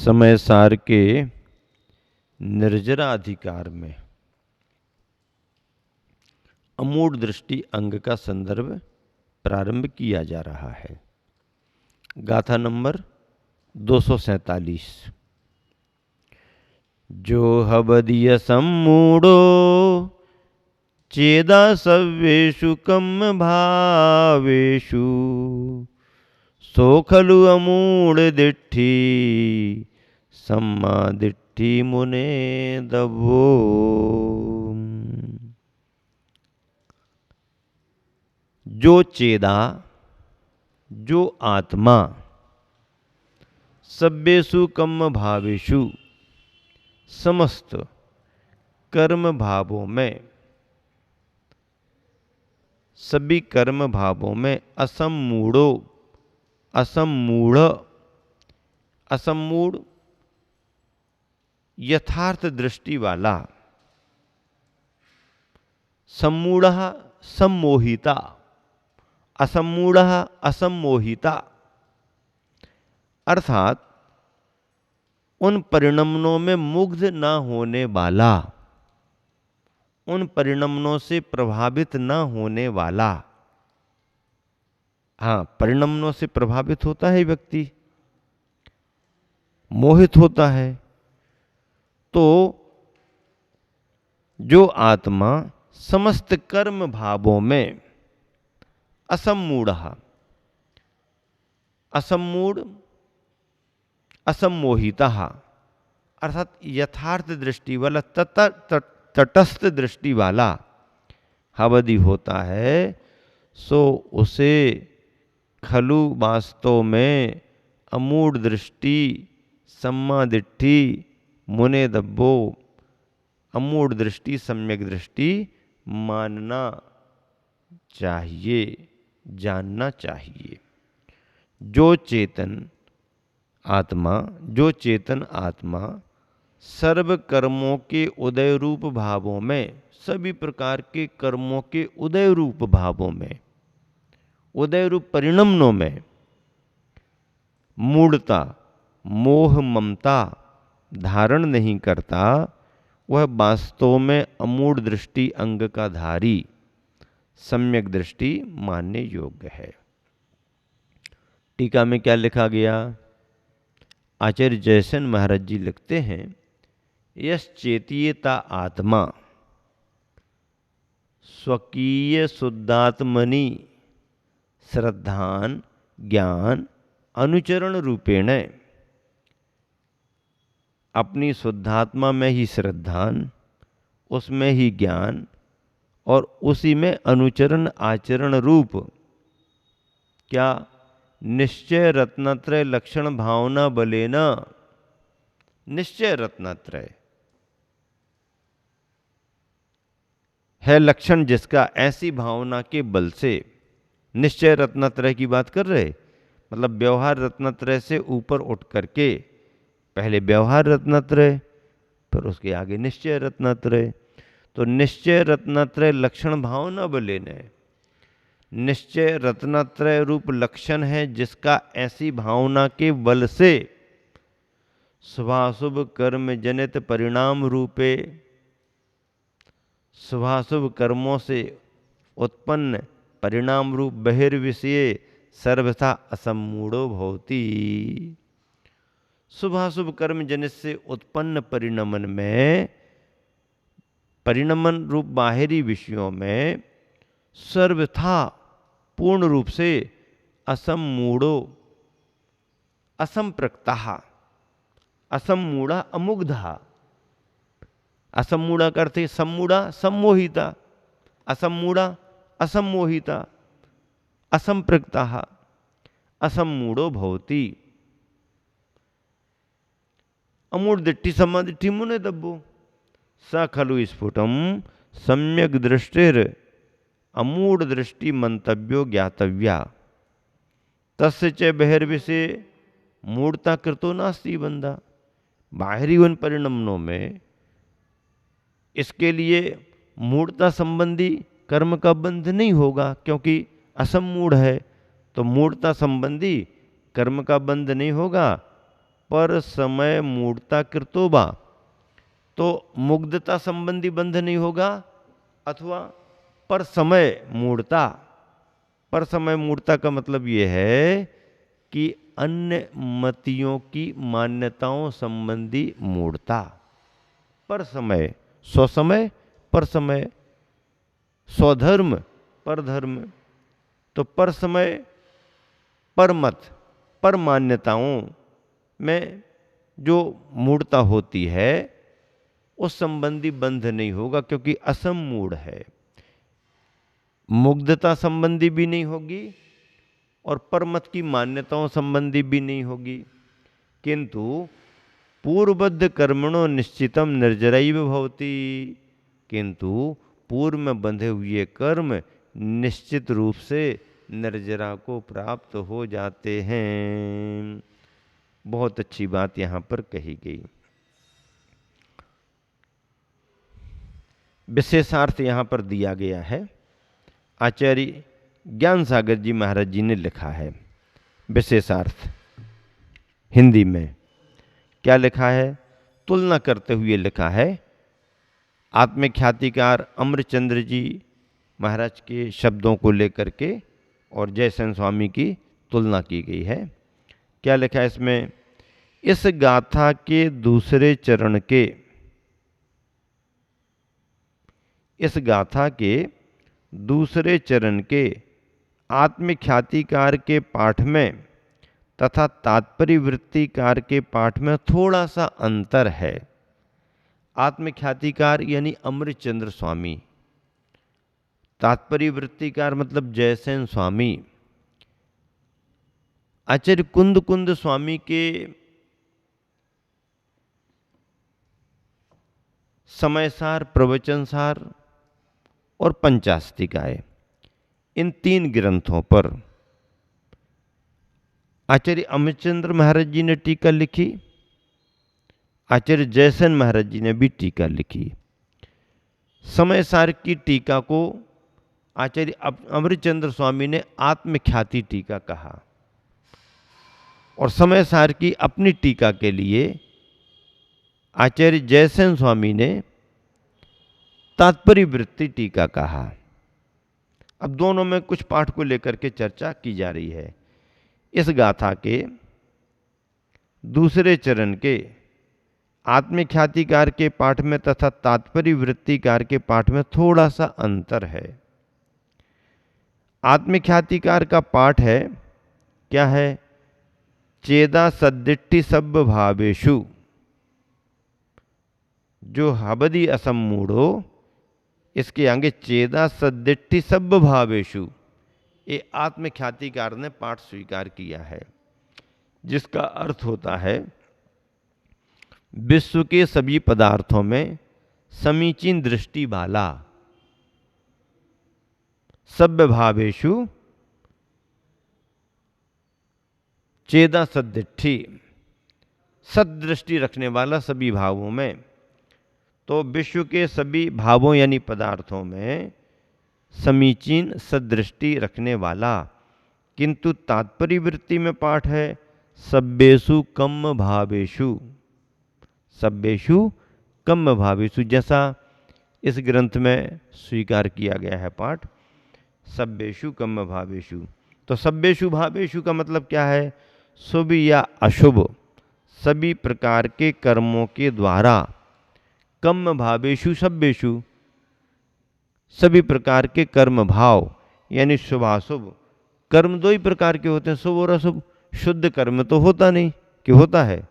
समय सार के निर्जरा अधिकार में अमूढ़ दृष्टि अंग का संदर्भ प्रारंभ किया जा रहा है। गाथा नंबर 247। जो हबदिय सम्मूढ़ो चेदा सव्येषु कम भावेषु सो खलु अमूढ़ दिट्ठी सम्मा दिट्ठी मुने दबो। जो चेदा, जो आत्मा, सभ्येषु कम भावेषु, समस्त कर्म भावों में, सभी कर्म भावों में असम्मूढ़ो, असम्मूढ़, असम्मूढ़ यथार्थ दृष्टि वाला, सम्मूढ़ सम्मोहिता, असम्मूढ़ असम्मोहिता, अर्थात उन परिणमनों में मुग्ध न होने वाला, उन परिणमनों से प्रभावित न होने वाला। हाँ, परिणमनों से प्रभावित होता है व्यक्ति, मोहित होता है। तो जो आत्मा समस्त कर्म भावों में असम्मूढ़, असम्मूढ़ असम्मोहिता, अर्थात यथार्थ दृष्टि वाला, तटस्थ दृष्टि वाला हवदि होता है, सो उसे खलु वास्तव में अमूढ़ दृष्टि सम्मा दिट्ठी मुने दब्बो, अमूढ़ दृष्टि सम्यक दृष्टि मानना चाहिए, जानना चाहिए। जो चेतन आत्मा, जो चेतन आत्मा सर्व कर्मों के उदय रूप भावों में, सभी प्रकार के कर्मों के उदय रूप भावों में, उदय रूप परिणमनों में मूढ़ता, मोह, ममता धारण नहीं करता, वह वास्तव में अमूढ़ दृष्टि अंग का धारी सम्यक दृष्टि मानने योग्य है। टीका में क्या लिखा गया? आचार्य जयसेन महाराज जी लिखते हैं, यस चेतीयता आत्मा स्वकीय शुद्धात्मनि श्रद्धान ज्ञान अनुचरण रूपेण, अपनी शुद्धात्मा में ही श्रद्धान, उसमें ही ज्ञान और उसी में अनुचरण आचरण रूप क्या निश्चय रत्नत्रय लक्षण भावना बलेना, निश्चय रत्नत्रय है लक्षण जिसका, ऐसी भावना के बल से, निश्चय रत्नत्रय की बात कर रहे, मतलब व्यवहार रत्नत्रय से ऊपर उठ करके पहले व्यवहार रत्नत्रय, फिर उसके आगे निश्चय रत्नत्रय। तो निश्चय रत्नत्रय लक्षण भावना बलेने, निश्चय रत्नत्रय रूप लक्षण है जिसका ऐसी भावना के बल से शुभाशुभ कर्म जनित परिणाम रूपे, शुभाशुभ कर्मों से उत्पन्न परिणाम रूप बहिर्विषय सर्वथा असम्मूढ़ो भवति। शुभाशुभ कर्म जनित से उत्पन्न परिणमन में, परिणमन रूप बाहरी विषयों में सर्वथा पूर्ण रूप से असम्मूढ़ो, असंप्रक्ता, असम्मूढ़ा अमुग्धा, असम्मूढ़ा करते सम्मूढ़ा सम्मोहिता, असम्मूढ़ा असम्मोहिता, असंप्रक्ता असम्मूढ़ो भवति। अमूढ़ दिट्ठी सम्मा दिट्ठी मुने दब्बो, स खलु स्फुटम सम्यक दृष्टिर अमूढ़ दृष्टि मंतव्यो ज्ञातव्या तस्य च बहिर्विषय मूढ़ता कृतो नास्ति बंदा। बाहरी उन परिणमनों में इसके लिए मूढ़ता संबंधी कर्म का बंध नहीं होगा, क्योंकि असम्मूढ़ है, तो मूढ़ता संबंधी कर्म का बंध नहीं होगा। पर समय मूढ़ता कृतोबा, तो मुग्धता संबंधी बंध नहीं होगा, अथवा पर समय मूढ़ता। पर समय मूढ़ता का मतलब यह है कि अन्य मतियों की मान्यताओं संबंधी मूढ़ता। पर समय स्वसमय, पर समय स्वधर्म, पर धर्म। तो पर समय पर मत, पर मान्यताओं में जो मूढ़ता होती है उस संबंधी बंध नहीं होगा, क्योंकि असमूढ़ है। मुग्धता संबंधी भी नहीं होगी और परमत की मान्यताओं संबंधी भी नहीं होगी। किंतु पूर्वबद्ध कर्मणो निश्चितम निर्जरैव भवति, किंतु पूर्व में बंधे हुए कर्म निश्चित रूप से निर्जरा को प्राप्त हो जाते हैं। बहुत अच्छी बात यहां पर कही गई। विशेषार्थ यहां पर दिया गया है। आचार्य ज्ञान सागर जी महाराज जी ने लिखा है विशेषार्थ हिंदी में। क्या लिखा है? तुलना करते हुए लिखा है। आत्मख्यातिकार अमरचंद्र जी महाराज के शब्दों को लेकर के और जयसेन स्वामी की तुलना की गई है। क्या लिखा है इसमें? इस गाथा के दूसरे चरण के, इस गाथा के दूसरे चरण के आत्मख्यातिकार के पाठ में तथा तात्पर्य वृत्तिकार के पाठ में थोड़ा सा अंतर है। आत्मख्यातिकार यानी अमरचंद्र स्वामी, तात्पर्य वृत्तिकार मतलब जयसेन स्वामी। आचार्य कुंद कुंद स्वामी के समयसार, प्रवचनसार और पंचास्तिकाय, इन 3 ग्रंथों पर आचार्य अमरचंद्र महाराज जी ने टीका लिखी, आचार्य जयसेन महाराज जी ने भी टीका लिखी। समयसार की टीका को आचार्य अमरचंद्र स्वामी ने आत्मख्याति टीका कहा और समयसार की अपनी टीका के लिए आचार्य जयसेन स्वामी ने तात्पर्य वृत्ति टीका कहा। अब दोनों में कुछ पाठ को लेकर के चर्चा की जा रही है। इस गाथा के दूसरे चरण के आत्मख्यातिकार के पाठ में तथा तात्पर्य वृत्तिकार के पाठ में थोड़ा सा अंतर है। आत्मख्यातिकार का पाठ है, क्या है? चेदा सद्दिट्ठि सब्ब भावेषु, जो हबदी असम्मूढ़ो, इसके आगे चेदा सद्दिट्ठि सब्ब भावेषु, ये आत्मख्यातिकार ने पाठ स्वीकार किया है, जिसका अर्थ होता है विश्व के सभी पदार्थों में समीचीन दृष्टि वाला, सभ्य भावेषु चेदा सद्दिट्ठि, सदृष्टि रखने वाला सभी भावों में। तो विश्व के सभी भावों यानी पदार्थों में समीचीन सदृष्टि रखने वाला। किंतु तात्पर्य वृत्ति में पाठ है सब्बेषु कम्म भावेषु, सब्बेषु कम्म भावेषु, जैसा इस ग्रंथ में स्वीकार किया गया है पाठ सब्बेषु कम्म भावेषु। तो सब्बेषु भावेषु का मतलब क्या है? शुभ या अशुभ सभी प्रकार के कर्मों के द्वारा, कम्म भावेषु सब्बेषु, सभी प्रकार के कर्म भाव यानी शुभाशुभ। कर्म 2 ही प्रकार के होते हैं, शुभ और अशुभ। शुद्ध कर्म तो होता नहीं, कि होता है?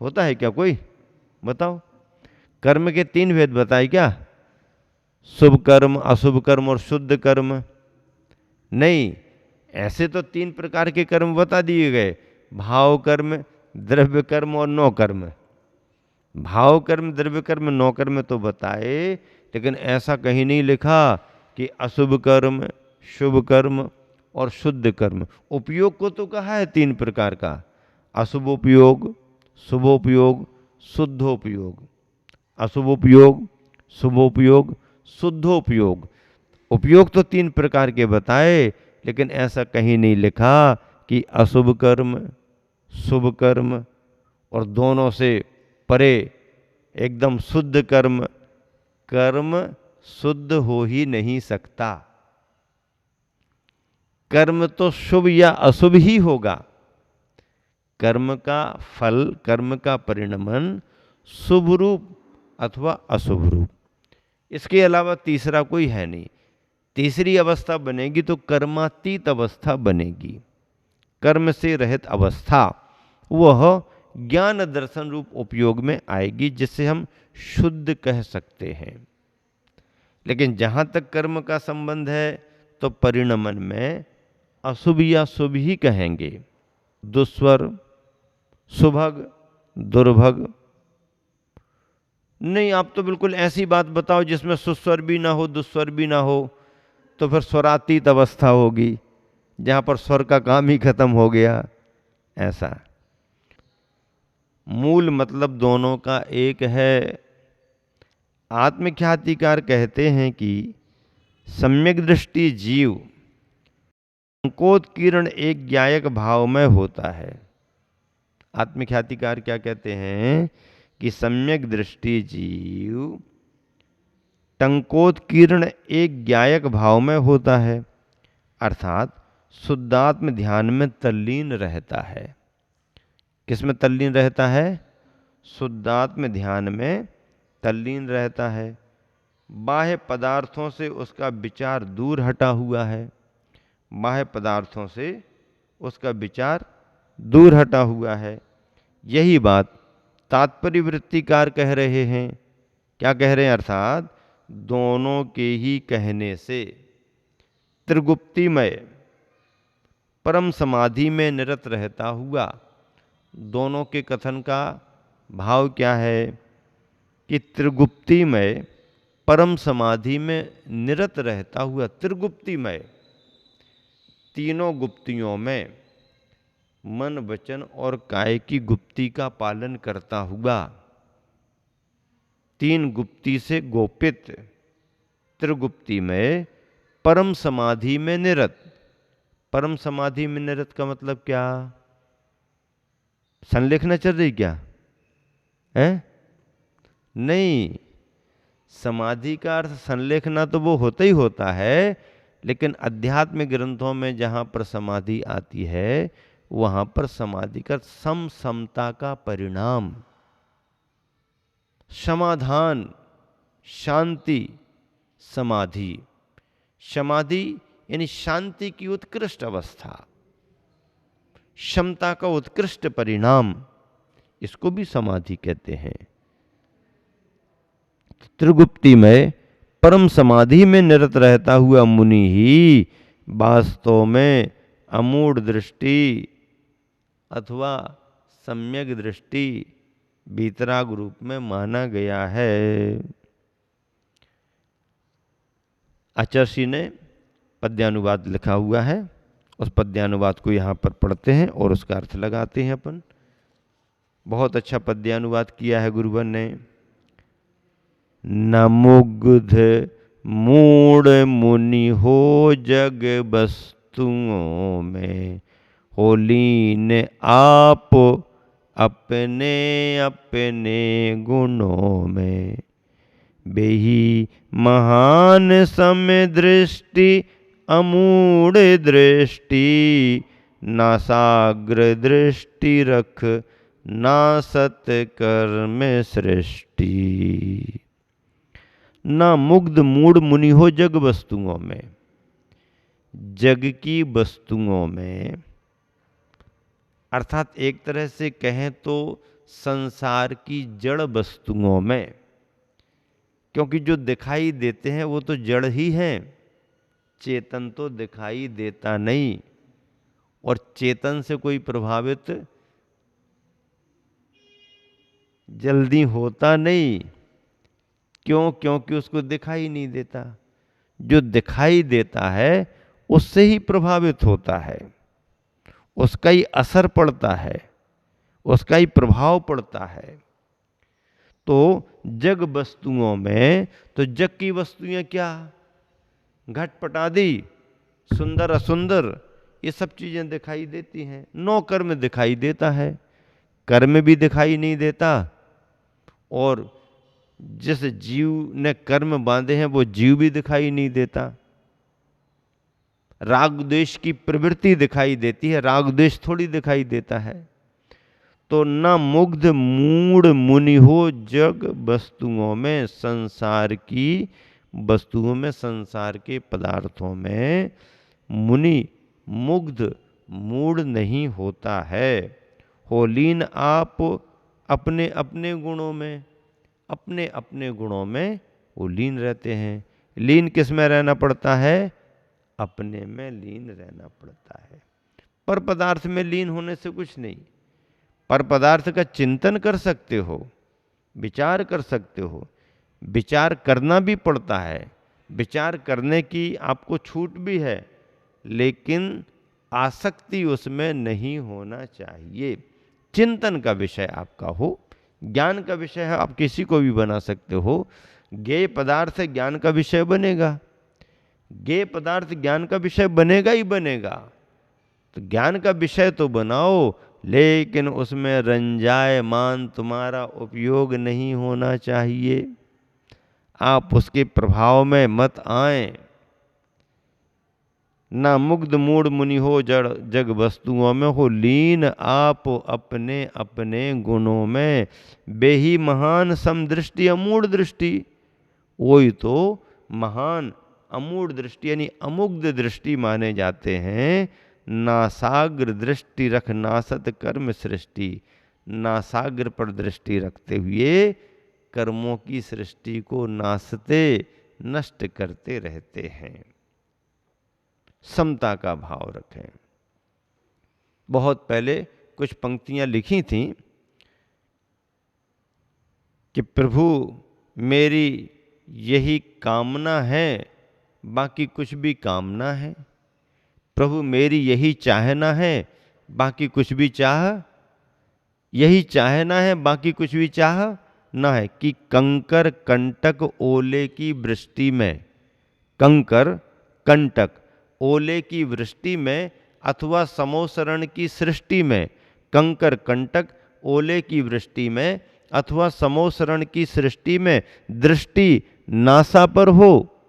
होता है क्या कोई? बताओ। कर्म के 3 भेद बताए क्या? शुभ कर्म, अशुभ कर्म और शुद्ध कर्म। नहीं, ऐसे तो 3 प्रकार के कर्म बता दिए गए, भाव कर्म, द्रव्य कर्म और नौ कर्म। भाव कर्म, द्रव्य कर्म, नौ कर्म तो बताए, लेकिन ऐसा कहीं नहीं लिखा कि अशुभ कर्म, शुभ कर्म और शुद्ध कर्म। उपयोग को तो कहा है 3 प्रकार का, अशुभोपयोग, शुभोपयोग, शुद्धोपयोग। अशुभोपयोग, शुभोपयोग, शुद्धोपयोग। उपयोग तो 3 प्रकार के बताए, लेकिन ऐसा कहीं नहीं लिखा कि अशुभ कर्म, शुभ कर्म और दोनों से परे एकदम शुद्ध कर्म, कर्म शुद्ध हो ही नहीं सकता। कर्म तो शुभ या अशुभ ही होगा। कर्म का फल, कर्म का परिणमन शुभ रूप अथवा अशुभ रूप, इसके अलावा तीसरा कोई है नहीं। तीसरी अवस्था बनेगी तो कर्मातीत अवस्था बनेगी। कर्म से रहित अवस्था वह ज्ञान दर्शन रूप उपयोग में आएगी, जिसे हम शुद्ध कह सकते हैं। लेकिन जहां तक कर्म का संबंध है तो परिणमन में अशुभ या शुभ ही कहेंगे। दुस्वर, सुभग, दुर्भग नहीं। आप तो बिल्कुल ऐसी बात बताओ जिसमें सुस्वर भी ना हो, दुस्वर भी ना हो, तो फिर स्वरातीत अवस्था होगी, जहां पर स्वर का काम ही खत्म हो गया। ऐसा मूल मतलब दोनों का एक है। आत्मख्यातिकार कहते हैं कि सम्यक दृष्टि जीव संकोत्कीर्ण एक ज्ञायक भाव में होता है। आत्मख्यातिकार क्या कहते हैं कि सम्यक दृष्टि जीव टंकोत्कीर्ण एक ज्ञायक भाव में होता है, अर्थात शुद्धात्म ध्यान में तल्लीन रहता है। किसमें तल्लीन रहता है? शुद्धात्म ध्यान में तल्लीन रहता है। बाह्य पदार्थों से उसका विचार दूर हटा हुआ है। बाह्य पदार्थों से उसका विचार दूर हटा हुआ है। यही बात तात्पर्य वृत्तिकार कह रहे हैं। क्या कह रहे हैं? अर्थात दोनों के ही कहने से त्रिगुप्तिमय परम समाधि में निरत रहता हुआ, दोनों के कथन का भाव क्या है कि त्रिगुप्तिमय परम समाधि में निरत रहता हुआ, त्रिगुप्तिमय तीनों गुप्तियों में मन, वचन और काय की गुप्ति का पालन करता हुआ, तीन गुप्ति से गोपित त्रिगुप्ति में परम समाधि में निरत। परम समाधि में निरत का मतलब क्या? संलेखना चल रही क्या है? नहीं, समाधि का अर्थ संलेखना तो वो होता ही होता है, लेकिन अध्यात्म ग्रंथों में जहां पर समाधि आती है वहां पर समाधि का समता का परिणाम, समाधान, शांति, समाधि। समाधि यानी शांति की उत्कृष्ट अवस्था, क्षमता का उत्कृष्ट परिणाम, इसको भी समाधि कहते हैं। त्रिगुप्ति में परम समाधि में निरत रहता हुआ मुनि ही वास्तव में अमूढ़ दृष्टि अथवा सम्यक दृष्टि वीतराग रूप में माना गया है। आचार्य ने पद्यानुवाद लिखा हुआ है, उस पद्यानुवाद को यहाँ पर पढ़ते हैं और उसका अर्थ लगाते हैं अपन। बहुत अच्छा पद्यानुवाद किया है गुरुवर ने। न मुग्ध मूढ़ मुनि हो जग वस्तुओं में, हो लीन आप अपने अपने गुणों में। बेही महान सम दृष्टि अमूढ़ दृष्टि, नासाग्र दृष्टि रख नासत कर्म सृष्टि। ना मुग्ध मूढ़ मुनि हो जग वस्तुओं में, जग की वस्तुओं में, अर्थात एक तरह से कहें तो संसार की जड़ वस्तुओं में, क्योंकि जो दिखाई देते हैं वो तो जड़ ही हैं, चेतन तो दिखाई देता नहीं, और चेतन से कोई प्रभावित जल्दी होता नहीं। क्यों? क्योंकि उसको दिखाई नहीं देता। जो दिखाई देता है उससे ही प्रभावित होता है, उसका ही असर पड़ता है, उसका ही प्रभाव पड़ता है। तो जग वस्तुओं में, तो जग की वस्तुएं क्या? घटपट आदि, सुंदर असुंदर, ये सब चीजें दिखाई देती हैं। नौ कर्म दिखाई देता है, कर्म भी दिखाई नहीं देता, और जिस जीव ने कर्म बांधे हैं वो जीव भी दिखाई नहीं देता। राग द्वेष की प्रवृत्ति दिखाई देती है, राग द्वेष थोड़ी दिखाई देता है। तो न मुग्ध मूढ़ मुनि हो जग वस्तुओं में, संसार की वस्तुओं में, संसार के पदार्थों में मुनि मुग्ध मूढ़ नहीं होता है। हो लीन आप अपने अपने गुणों में, अपने अपने गुणों में वो लीन रहते हैं। लीन किस में रहना पड़ता है? अपने में लीन रहना पड़ता है। पर पदार्थ में लीन होने से कुछ नहीं। पर पदार्थ का चिंतन कर सकते हो, विचार कर सकते हो, विचार करना भी पड़ता है, विचार करने की आपको छूट भी है, लेकिन आसक्ति उसमें नहीं होना चाहिए। चिंतन का विषय आपका हो, ज्ञान का विषय है, आप किसी को भी बना सकते हो। ज्ञेय पदार्थ ज्ञान का विषय बनेगा, ज्ञेय पदार्थ ज्ञान का विषय बनेगा ही बनेगा। तो ज्ञान का विषय तो बनाओ, लेकिन उसमें रंजायमान तुम्हारा उपयोग नहीं होना चाहिए। आप उसके प्रभाव में मत आए। ना मुग्ध मूढ़ मुनि हो जड़ जग वस्तुओं में, हो लीन आप अपने अपने गुणों में। बेही महान समदृष्टि अमूढ़ दृष्टि, वही तो महान अमूढ़ दृष्टि यानी अमुग्ध दृष्टि माने जाते हैं। नासाग्र दृष्टि रख नासत कर्म सृष्टि, नासाग्र पर दृष्टि रखते हुए कर्मों की सृष्टि को नासते, नष्ट करते रहते हैं। समता का भाव रखें। बहुत पहले कुछ पंक्तियां लिखी थीं कि प्रभु मेरी यही कामना है, बाकी कुछ भी कामना है। प्रभु मेरी यही चाहना है, बाकी कुछ भी चाह, यही चाहना है, बाकी कुछ भी चाह ना है। कि कंकर कंटक ओले की वृष्टि में, कंकर कंटक ओले की वृष्टि में अथवा समोसरण की सृष्टि में, कंकर कंटक ओले की वृष्टि में अथवा समोसरण की सृष्टि में दृष्टि नासा पर हो,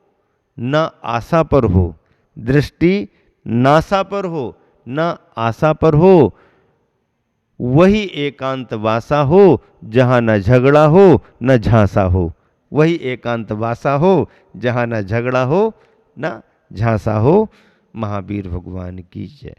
न आशा पर हो। दृष्टि नासा पर हो, न आशा पर हो। वही एकांत वासा हो जहां न झगड़ा हो न झांसा हो। वही एकांत वासा हो जहां न झगड़ा हो न झांसा हो। महावीर भगवान की जय।